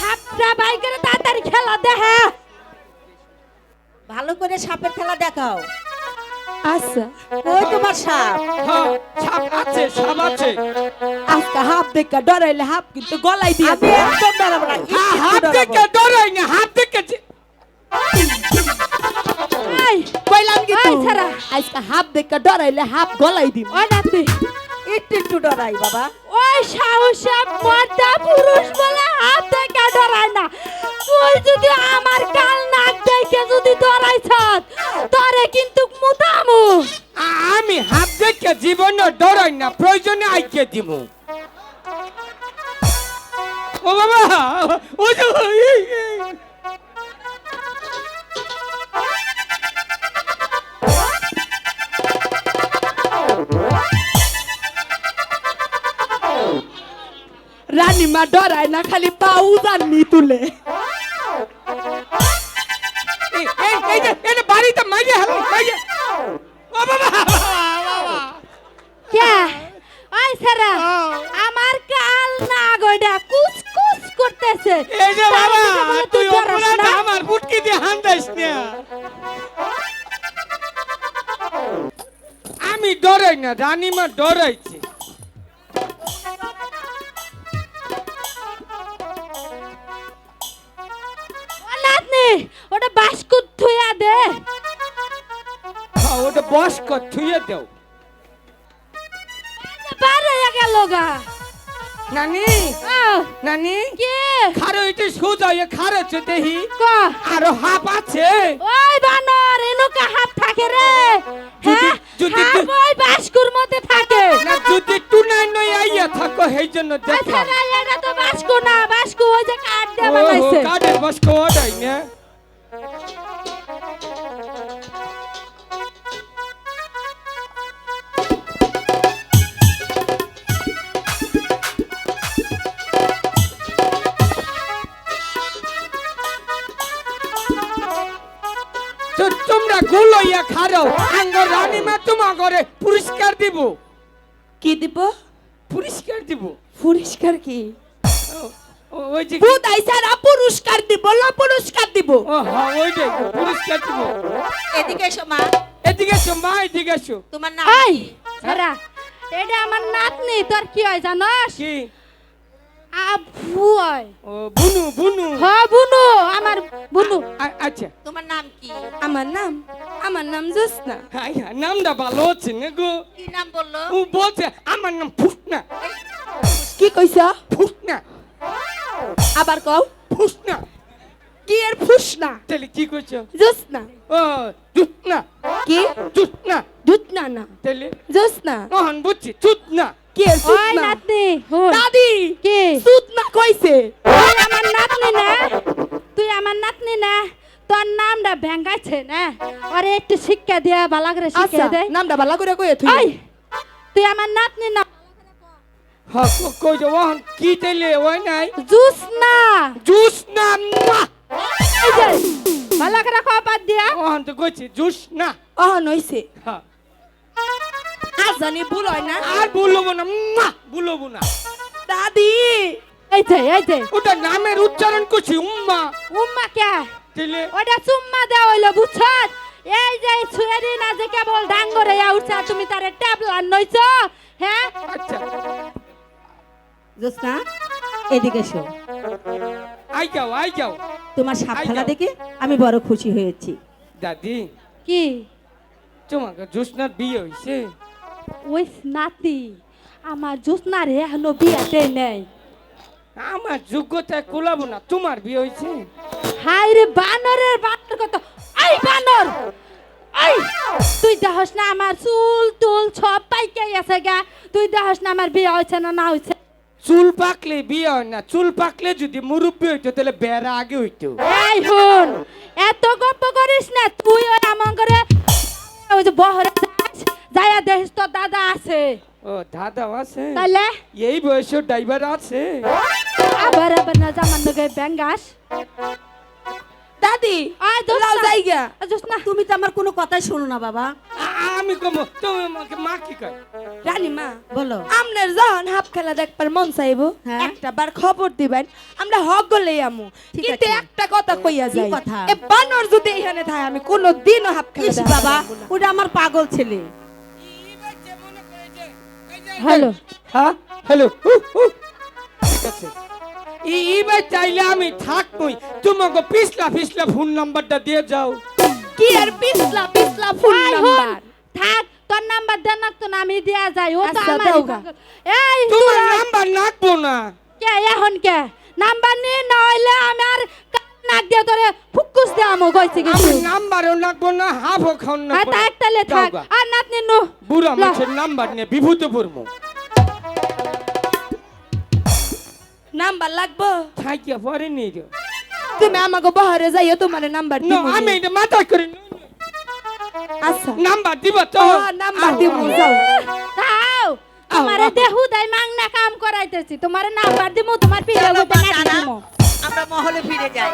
হাতটা বাইকের তাড়াতাড়ি খেলা দেখে ভালো করে সাপের খেলা দেখাও। আচ্ছা ওই তোমার সাপ। হ্যাঁ, সাপ আছে, সাপ আছে। আজকে হাফ দেখা ডরাইলে হাফ কিন্তু গলায় দিয়ে আমি একদম ডরাবো না, একটু হ্যাঁ, হাত ডরাবো। থেকে ডরাই না, হাত থেকে কইলাম কি তুই আজকে হাফ দেখা ডরাইলে হাফ গলায় দিব ও নাতি একটু একটু ডরাই বাবা। ওই সাহসী মর্দা পুরুষ বলে হাত দেখা ডরায় না। তুই যদি আমার কাল নাক দেখে যদি ডরাইছস তোরে কিন্তু মুতামু। আমি হাত থেকে জীবনে ডরাই না, প্রয়োজনে আইকে দিব। ও বাবা, ও যে রানীমা ডরায় না, খালি পাউ জাননি তুলে। এই যে এটা বাড়িতে মাইরে হলো, মাইরে। ও বাবা, বাবা। কে ওই সারা আমার কাল না গয়ডা কুচকুচ করতেছে। এই যে বাবা, তুই ডরাস অপরাধ না? আমার বুটকি দিয়ে হান্দাইস না। আমি ডরাই না, রানীমা ডরাইছে। ও নাতনি ওটা বাস্কুট থুয়া দে। হ্যাঁ, ওটা বস কর, থুয়ে দাও। বারে গেল গা। নানি, আহ, নানি, কে খারো এটা সোজা হয়ে খারো চে দেহি। ক আরো হাপ আছে। ওই বানর এনুকা হাত থাকে রে। হ্যাঁ যদি হাত ওই বাস্কুর মধ্যে থাকে। না যদি টুনাই নই আইয়া থাকো সেই জন্য আচ্ছা দেখলাম। না এটা তো বাস্কু না, বাস্কু ওই যে কাঠ দিয়ে ওহো, বানাইছে। কাঠের বস কোয়াটাই না। তো তোমরা গুলোইয়া খারো, আঙ্গ রানীমা তোমা করে পুরস্কার দিব। কি দিব? পুরস্কার দিব। পুরস্কার কি? ওই যে ভূত আইসারা পুরস্কার দিব, না পুরস্কার দিব। ও হ্যাঁ, ওইটাই পুরস্কার দিব। এদিকে এসো মা। এদিকে এসো মা, এদিকে এসো। তোমার নাম এই কি? সারা এটা আমার নাতনি, তোর কি হয় জানোস? কি? আব্বু হয়। ও বুনু, বুনু। হ্যাঁ বুনু, আমার বুনু। আচ্ছা, তোমার নাম কি? আমার নাম জোসনা। হ্যাঁ হ্যাঁ, নামটা ভালো হচ্ছে না গো। কি নাম বললো? ও বলছে আমার নাম ফুসনা। কি কইছ? ফুসনা, আবার কও। ফুসনা। কি এর ফুসনা? তাহলে কি করছো? জোসনা। ও জুতনা, কি? জুতনা। দুতনা না, তাহলে জোসনা। ওহন বুঝছি, জুতনা। কি এর ওই সুতনা? নাতনি হুন দাদি কি সুতনা কইছে। তুই আমার নাতনি না, তুই আমার নাতনি না, তোর নামটা ভেঙ্গাইছে না, ওরে একটু শিক্ষা দিয়া ভালো করে আচ্ছা শিক্ষা দে। নামটা ভালো করে কইে তুই। ওই তুই আমার নাতনি না, হ্যাঁ কই যে ওহন কি তাইলে ওই নাই জুস না, জুসনা। এই যে ভালো করে খবর দিয়া। ওহন তো কইছি জুসনা। অহ নইছে হ্যাঁ, আজ জানি ভুল হয় না। আর বলবো না, বলবো না। দাদি এই যে ওটা নামের উচ্চারণ করছি উম্মা। উম্মা কে, তাইলে ওটা চুম্মা দেওয়া হইলো বুঝছস। এই যে ছুয়ারি না যে কেবল ডাঙ্গরে উঠছে তুমি তারে ট্যাবলার নইছ। হ্যাঁ আচ্ছা, জোসনা এদিকে এসো। আই যাও, আই যাও। তোমার সাপ আই খেলা যাও। দেখে আমি বড় খুশি হয়েছি। দাদি, কি তোমাকে জুসনার বিয়ে হইছে? ওই নাতি আমার জোসনার এখনো বিয়াতে নেই। আমার যোগ্যতায় কোলাবো না, তোমার বিয়ে হইছে? হাই রে বানরের বানর কত, এই বানর এই তুই দেখস না আমার চুল টুল সব পাইকাই আছে গা, তুই দেখস না আমার বিয়ে হয়েছে না না হয়েছে। চুল পাকলে বিয়ে হয় না, চুল পাকলে যদি মুরব্বী হইতো তাহলে বেড়া আগে হইতো। এই হুন এত গপ্প করিস না, তুই ওই আমার ঘরে ওই যে বহরে যাস, যাইয়া দেখিস তোর দাদা আছে। ও দাদা আছে? তাইলে এই বয়সের ড্রাইভার আছে? আবার আবার না জামান নগে ব্যাঙ্গাস। দাদি আয় লাও দোস্ত জায়গা। জোসনা তুমি তো আমার কোনো কথাই শোনো না বাবা। আমি কম তুমি আমাকে মা কি কয় রানীমা বলো আমনের যখন হাফ খেলা দেখবার মন চাইবো হ্যাঁ। একটা বার খবর দিবেন আমরা হক গলে আমু ঠিক কিন্তু আছে। একটা কথা কইয়া কি যাই কথা? এ বানর যদি এখানে থাকে আমি কোনোদিনও হাফ খেলা ইস দেখতে বাবা পারবো না। ওটা আমার পাগল ছেলে হ্যালো হ্যাঁ হ্যালো ঠিক আছে এইবার চাইলে আমি থাকবই তোমাকে পিছলা ফোন নাম্বারটা দিয়ে যাও কি আর পিছলা পিছলা ফোন এই নাম্বার হন, থাক তোর নাম্বার দেন না তো না আমি দেয়া যাই ও তো আচ্ছা, আমার দাও গা। এই তোমার তোরা নাম্বার রাখবো না কে এখন কে নাম্বার নিয়ে না হইলে আমার নাক দিয়ে তোরে ফুকুস দে আমো কইছে আমি কিছু নাম্বারও রাখবো না হাফও খাও না হ্যাঁ তা একটালে থাক আর নাতনি নো বুড়া লা। মানুষের নাম্বার নিয়ে বিভূত পড়বো নাম্বার লাগবো থাকিয়া পরে নিয়ে যাও তুমি আমাকে বহরে যাইও তোমার নাম্বার না দিমু আমি এটা মাথা করে আচ্ছা নাম্বার দিব তো ও নাম্বার দিমু যাও দাও তোমারে দেহু দাই মাংনা কাম করাইতেছি তোমারে নাম্বার দিমু তোমার পিড়ে চলো গোতে মা, নাকি টানা। দিমু আমরা মহলে ফিরে যাই